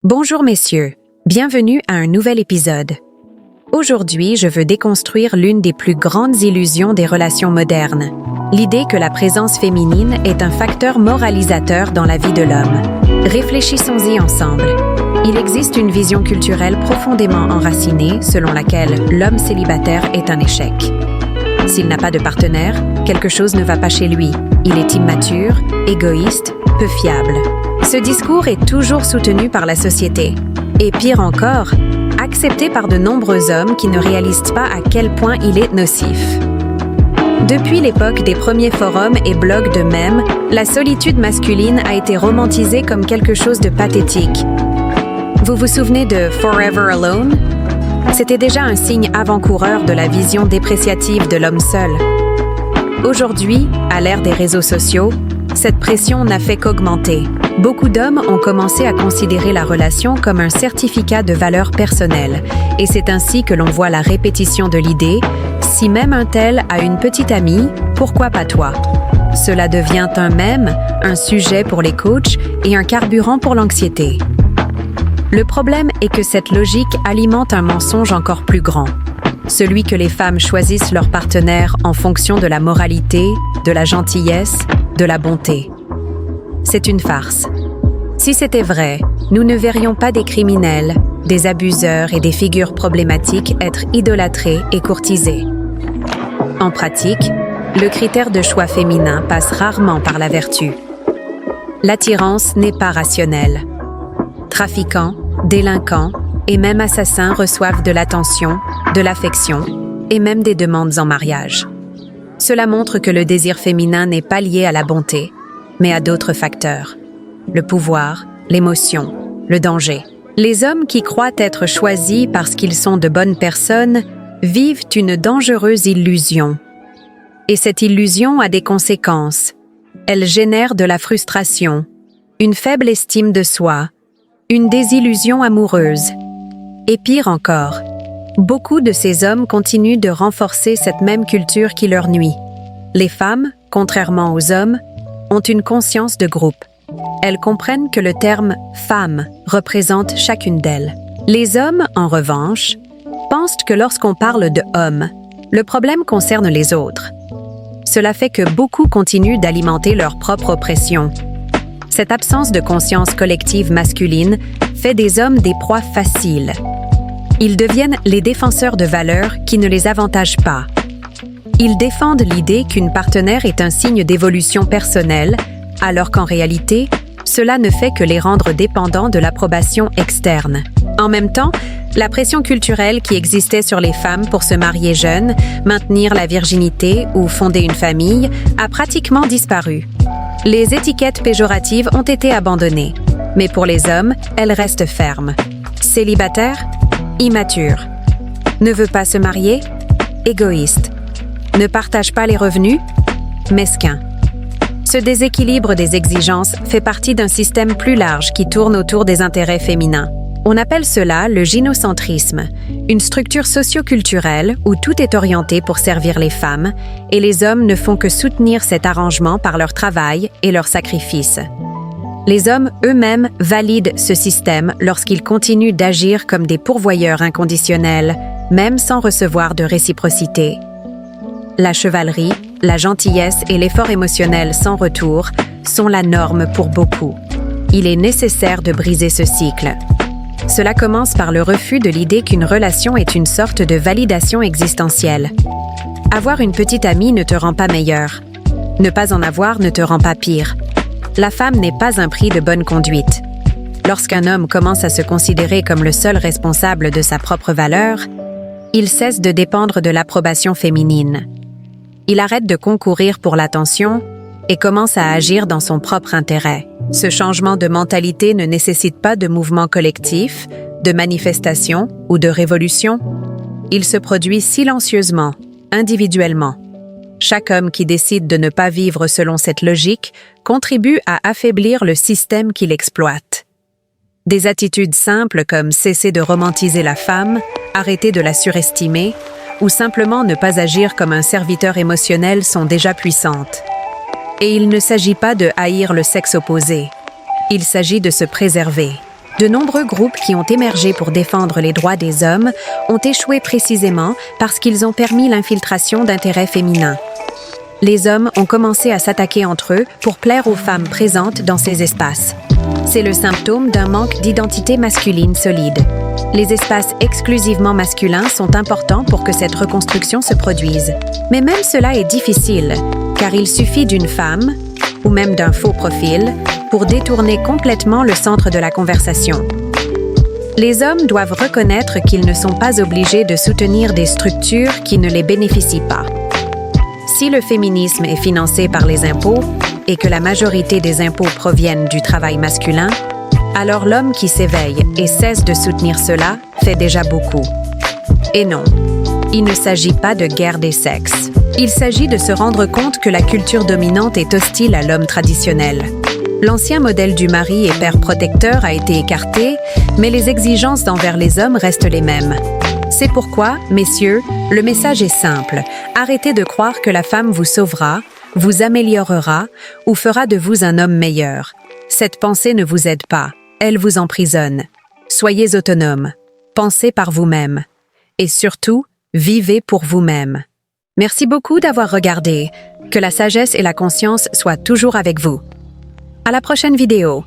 Bonjour messieurs, bienvenue à un nouvel épisode. Aujourd'hui, je veux déconstruire l'une des plus grandes illusions des relations modernes, l'idée que la présence féminine est un facteur moralisateur dans la vie de l'homme. Réfléchissons-y ensemble. Il existe une vision culturelle profondément enracinée selon laquelle l'homme célibataire est un échec. S'il n'a pas de partenaire, quelque chose ne va pas chez lui. Il est immature, égoïste, peu fiable. Ce discours est toujours soutenu par la société. Et pire encore, accepté par de nombreux hommes qui ne réalisent pas à quel point il est nocif. Depuis l'époque des premiers forums et blogs de mèmes, la solitude masculine a été romantisée comme quelque chose de pathétique. Vous vous souvenez de Forever Alone? C'était déjà un signe avant-coureur de la vision dépréciative de l'homme seul. Aujourd'hui, à l'ère des réseaux sociaux, cette pression n'a fait qu'augmenter. Beaucoup d'hommes ont commencé à considérer la relation comme un certificat de valeur personnelle, et c'est ainsi que l'on voit la répétition de l'idée « si même un tel a une petite amie, pourquoi pas toi ?» Cela devient un mème, un sujet pour les coachs et un carburant pour l'anxiété. Le problème est que cette logique alimente un mensonge encore plus grand, celui que les femmes choisissent leur partenaire en fonction de la moralité, de la gentillesse, de la bonté. C'est une farce. Si c'était vrai, nous ne verrions pas des criminels, des abuseurs et des figures problématiques être idolâtrés et courtisés. En pratique, le critère de choix féminin passe rarement par la vertu. L'attirance n'est pas rationnelle. Trafiquants, délinquants et même assassins reçoivent de l'attention, de l'affection et même des demandes en mariage. Cela montre que le désir féminin n'est pas lié à la bonté, mais à d'autres facteurs. Le pouvoir, l'émotion, le danger. Les hommes qui croient être choisis parce qu'ils sont de bonnes personnes vivent une dangereuse illusion. Et cette illusion a des conséquences. Elle génère de la frustration, une faible estime de soi, une désillusion amoureuse. Et pire encore, beaucoup de ces hommes continuent de renforcer cette même culture qui leur nuit. Les femmes, contrairement aux hommes, ont une conscience de groupe. Elles comprennent que le terme « femme » représente chacune d'elles. Les hommes, en revanche, pensent que lorsqu'on parle de « homme », le problème concerne les autres. Cela fait que beaucoup continuent d'alimenter leur propre oppression. Cette absence de conscience collective masculine fait des hommes des proies faciles. Ils deviennent les défenseurs de valeurs qui ne les avantagent pas. Ils défendent l'idée qu'une partenaire est un signe d'évolution personnelle, alors qu'en réalité, cela ne fait que les rendre dépendants de l'approbation externe. En même temps, la pression culturelle qui existait sur les femmes pour se marier jeunes, maintenir la virginité ou fonder une famille a pratiquement disparu. Les étiquettes péjoratives ont été abandonnées, mais pour les hommes, elles restent fermes. Célibataire, immature. Ne veut pas se marier, égoïste. Ne partage pas les revenus, mesquin. Ce déséquilibre des exigences fait partie d'un système plus large qui tourne autour des intérêts féminins. On appelle cela le gynocentrisme, une structure socio-culturelle où tout est orienté pour servir les femmes et les hommes ne font que soutenir cet arrangement par leur travail et leur sacrifice. Les hommes eux-mêmes valident ce système lorsqu'ils continuent d'agir comme des pourvoyeurs inconditionnels, même sans recevoir de réciprocité. La chevalerie, la gentillesse et l'effort émotionnel sans retour sont la norme pour beaucoup. Il est nécessaire de briser ce cycle. Cela commence par le refus de l'idée qu'une relation est une sorte de validation existentielle. Avoir une petite amie ne te rend pas meilleur. Ne pas en avoir ne te rend pas pire. La femme n'est pas un prix de bonne conduite. Lorsqu'un homme commence à se considérer comme le seul responsable de sa propre valeur, il cesse de dépendre de l'approbation féminine. Il arrête de concourir pour l'attention et commence à agir dans son propre intérêt. Ce changement de mentalité ne nécessite pas de mouvement collectif, de manifestation ou de révolution. Il se produit silencieusement, individuellement. Chaque homme qui décide de ne pas vivre selon cette logique contribue à affaiblir le système qui l'exploite. Des attitudes simples comme cesser de romantiser la femme, arrêter de la surestimer, ou simplement ne pas agir comme un serviteur émotionnel sont déjà puissantes. Et il ne s'agit pas de haïr le sexe opposé. Il s'agit de se préserver. De nombreux groupes qui ont émergé pour défendre les droits des hommes ont échoué précisément parce qu'ils ont permis l'infiltration d'intérêts féminins. Les hommes ont commencé à s'attaquer entre eux pour plaire aux femmes présentes dans ces espaces. C'est le symptôme d'un manque d'identité masculine solide. Les espaces exclusivement masculins sont importants pour que cette reconstruction se produise. Mais même cela est difficile, car il suffit d'une femme, ou même d'un faux profil, pour détourner complètement le centre de la conversation. Les hommes doivent reconnaître qu'ils ne sont pas obligés de soutenir des structures qui ne les bénéficient pas. Si le féminisme est financé par les impôts et que la majorité des impôts proviennent du travail masculin, alors l'homme qui s'éveille et cesse de soutenir cela fait déjà beaucoup. Et non, il ne s'agit pas de guerre des sexes. Il s'agit de se rendre compte que la culture dominante est hostile à l'homme traditionnel. L'ancien modèle du mari et père protecteur a été écarté, mais les exigences envers les hommes restent les mêmes. C'est pourquoi, messieurs, le message est simple. Arrêtez de croire que la femme vous sauvera, vous améliorera ou fera de vous un homme meilleur. Cette pensée ne vous aide pas, elle vous emprisonne. Soyez autonome, pensez par vous-même et surtout, vivez pour vous-même. Merci beaucoup d'avoir regardé. Que la sagesse et la conscience soient toujours avec vous. À la prochaine vidéo.